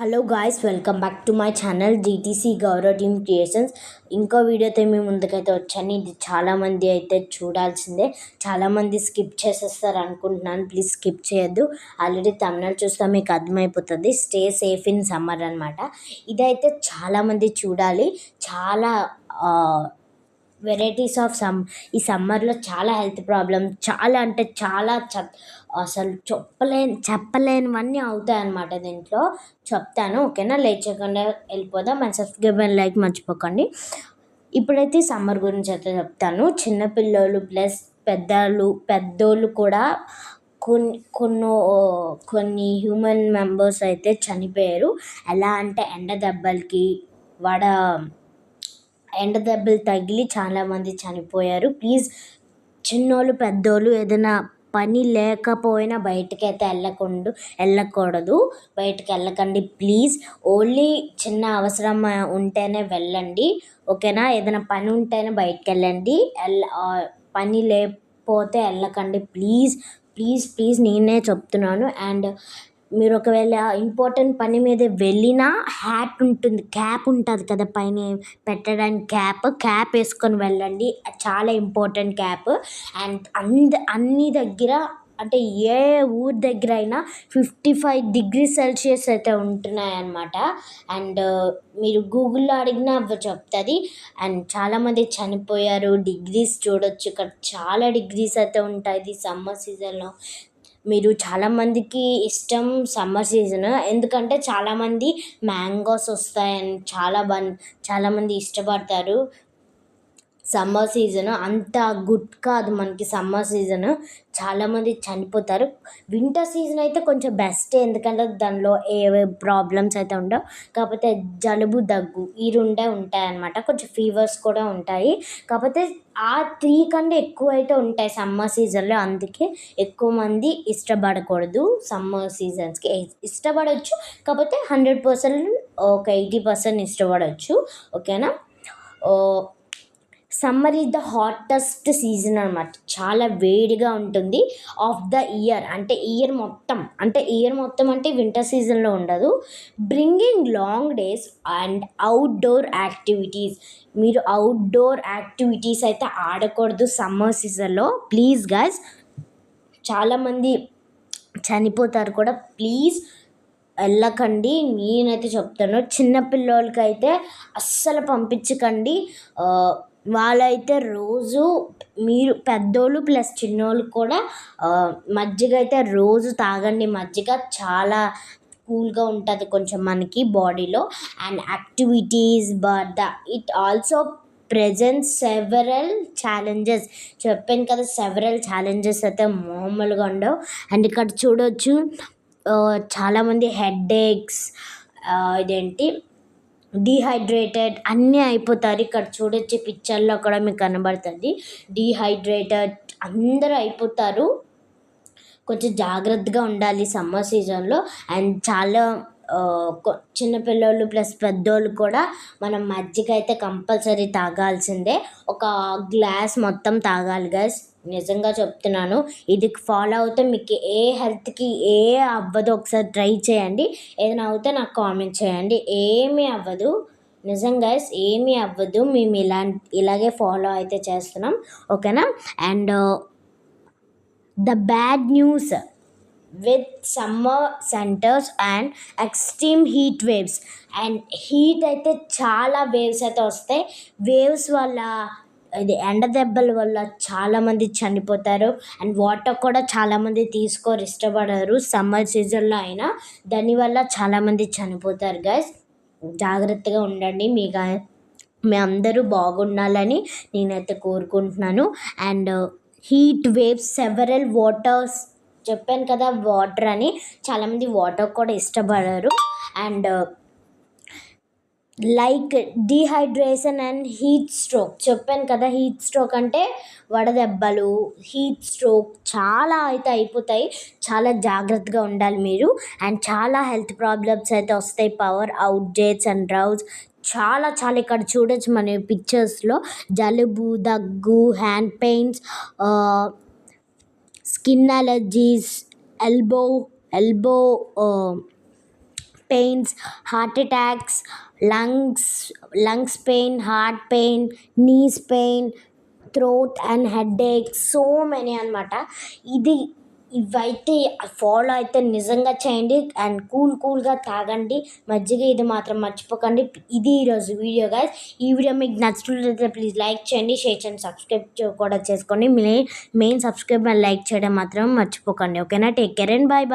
Hello guys, welcome back to my channel GTC Gaurav team creations. ఇంకో వీడియోతో మీ ముందుకైతే వచ్చాను. ఇది చాలామంది అయితే చూడాల్సిందే. చాలామంది స్కిప్ చేసేస్తారు అనుకుంటున్నాను. ప్లీజ్ స్కిప్ చేయొద్దు. ఆల్రెడీ తమిళనాడు చూస్తే మీకు అర్థమైపోతుంది. స్టే సేఫ్ ఇన్ సమ్మర్ అనమాట. ఇదైతే చాలామంది చూడాలి. చాలా వెరైటీస్ ఆఫ్ ఈ సమ్మర్లో చాలా హెల్త్ ప్రాబ్లమ్, చాలా అంటే చాలా అసలు చెప్పలేనివన్నీ అవుతాయి అన్నమాట. దీంట్లో చెప్తాను, ఓకేనా? లేచకుండా వెళ్ళిపోదాం. అండ్ సబ్స్క్రైబ్ అండ్ లైక్ మర్చిపోకండి. ఇప్పుడైతే సమ్మర్ గురించి అయితే చెప్తాను. చిన్నపిల్లలు ప్లస్ పెద్దోళ్ళు కూడా కొన్ని హ్యూమన్ మెంబర్స్ అయితే చనిపోయారు. ఎలా అంటే ఎండ దెబ్బలు తగిలి చాలామంది చనిపోయారు. ప్లీజ్ చిన్నోళ్ళు పెద్దోళ్ళు ఏదైనా పని లేకపోయినా బయటకైతే వెళ్ళకూడదు. బయటకు వెళ్ళకండి ప్లీజ్. ఓన్లీ చిన్న అవసరం ఉంటేనే వెళ్ళండి, ఓకేనా? ఏదైనా పని ఉంటేనే బయటకు వెళ్ళండి. పని లేకపోతే వెళ్ళకండి ప్లీజ్ ప్లీజ్ ప్లీజ్, నేనే చెప్తున్నాను. అండ్ మీరు ఒకవేళ ఇంపార్టెంట్ పని మీద వెళ్ళినా క్యాప్ ఉంటుంది కదా పైన పెట్టడానికి, క్యాప్ వేసుకొని వెళ్ళండి. చాలా ఇంపార్టెంట్ క్యాప్. అండ్ అన్ని దగ్గర అంటే ఏ ఊరి దగ్గర అయినా 55 degrees Celsius అయితే ఉంటున్నాయి అన్నమాట. అండ్ మీరు గూగుల్లో అడిగినా అవి చెప్తుంది. అండ్ చాలామంది చనిపోయారు. డిగ్రీస్ చూడొచ్చు ఇక్కడ, చాలా డిగ్రీస్ అయితే ఉంటాయి సమ్మర్ సీజన్లో. మీరు చాలామందికి ఇష్టం సమ్మర్ సీజన్, ఎందుకంటే చాలామంది మ్యాంగోస్ వస్తాయని చాలామంది ఇష్టపడతారు. సమ్మర్ సీజన్ అంత గుడ్ కాదు మనకి. సమ్మర్ సీజన్ చాలామంది చనిపోతారు. వింటర్ సీజన్ అయితే కొంచెం బెస్ట్, ఎందుకంటే దానిలో ఏ ప్రాబ్లమ్స్ అయితే ఉండవు. కాకపోతే జలుబు దగ్గు ఈ రెండే ఉంటాయి అన్నమాట. కొంచెం ఫీవర్స్ కూడా ఉంటాయి. కాకపోతే ఆ 3 కన్నా ఎక్కువ అయితే ఉంటాయి సమ్మర్ సీజన్లో. అందుకే ఎక్కువ మంది ఇష్టపడకూడదు సమ్మర్ సీజన్స్కి. ఇష్టపడవచ్చు, కాకపోతే 100% ఒక 80% ఇష్టపడవచ్చు, ఓకేనా? Summer is the hottest season అనమాట. చాలా వేడిగా ఉంటుంది ఆఫ్ ద ఇయర్. అంటే ఇయర్ మొత్తం అంటే వింటర్ సీజన్లో ఉండదు. Bringing long days and outdoor activities. మీరు అవుట్డోర్ యాక్టివిటీస్ అయితే ఆడకూడదు సమ్మర్ సీజన్లో ప్లీజ్ గైస్. చాలామంది చనిపోతారు కూడా. ప్లీజ్ వెళ్ళకండి, నేనైతే చెప్తాను. చిన్నపిల్లలకైతే అస్సలు పంపించకండి. వాళ్ళైతే రోజు మీరు పెద్దోళ్ళు ప్లస్ చిన్నోళ్ళు కూడా మజ్జిగ అయితే రోజు తాగండి. మజ్జిగ చాలా కూల్గా ఉంటుంది కొంచెం మనకి బాడీలో. And activities it also present several challenges. చెప్పాను కదా, సెవరల్ ఛాలెంజెస్ అయితే మామూలుగా ఉండవు. అండ్ ఇక్కడ చూడొచ్చు చాలామంది హెడేక్స్, ఇదేంటి డీహైడ్రేటెడ్ అన్నీ అయిపోతారు. ఇక్కడ చూడొచ్చు పిక్చర్లో కూడా మీకు కనబడుతుంది. డీహైడ్రేటెడ్ అందరూ అయిపోతారు. కొంచెం జాగ్రత్తగా ఉండాలి సమ్మర్ సీజన్లో. అండ్ చాలా చిన్నపిల్లలు ప్లస్ పెద్దోళ్ళు కూడా మనం మజ్జిగ అయితే కంపల్సరీ తాగాల్సిందే. ఒక గ్లాస్ మొత్తం తాగాలి గైస్, నిజంగా చెప్తున్నాను. ఇది ఫాలో అవుతే మీకు ఏ హెల్త్కి అవ్వదు. ఒకసారి ట్రై చేయండి. ఏదైనా అవుతే నాకు కామెంట్ చేయండి. ఏమీ అవ్వదు, నిజంగా గైస్, ఏమీ అవ్వదు. మేము ఇలాగే ఫాలో అయితే చేస్తున్నాం, ఓకేనా? And the bad news with summer centres and extreme heat waves. And heat అయితే చాలా వేవ్స్ అయితే వస్తాయి. వేవ్స్ వల్ల ఇది ఎండ దెబ్బల వల్ల చాలామంది చనిపోతారు. అండ్ వాటర్ కూడా చాలామంది ఇష్టపడరు సమ్మర్ సీజన్లో అయినా. దానివల్ల చాలామంది చనిపోతారు గైస్. జాగ్రత్తగా ఉండండి. మీ అందరూ బాగుండాలని నేనైతే కోరుకుంటున్నాను. And heat waves, several waters, చెప్పాను కదా వాటర్ అని, చాలామంది వాటర్ కూడా ఇష్టపడరు. And like dehydration and heat stroke. చెప్పాను కదా, హీట్ స్ట్రోక్ అంటే వడదెబ్బలు, హీట్ స్ట్రోక్ చాలా అయితే అయిపోతాయి. చాలా జాగ్రత్తగా ఉండాలి మీరు. అండ్ చాలా హెల్త్ ప్రాబ్లమ్స్ అయితే వస్తాయి. పవర్ అవుటేజెస్ అండ్ డ్రౌట్స్ చాలా చాలా. ఇక్కడ చూడొచ్చు మన పిక్చర్స్లో జలుబు, దగ్గు, hand pains, skin allergies, elbow pains, heart attacks, lungs pain, heart pain, knees pain, throat and headache, so many అనమాట. ఇవైతే ఫాలో అయితే నిజంగా చేయండి అండ్ కూల్గా తాగండి మజ్జిగ. ఇది మాత్రం మర్చిపోకండి. ఇది ఈరోజు వీడియో గైస్. ఈ వీడియో మీకు నచ్చినట్లయితే ప్లీజ్ లైక్ చేయండి, షేర్ చేయండి, సబ్స్క్రైబ్ కూడా చేసుకోండి. మెయిన్ సబ్స్క్రైబ్ అండ్ లైక్ చేయడం మాత్రం మర్చిపోకండి. ఓకేనా? Take care and bye.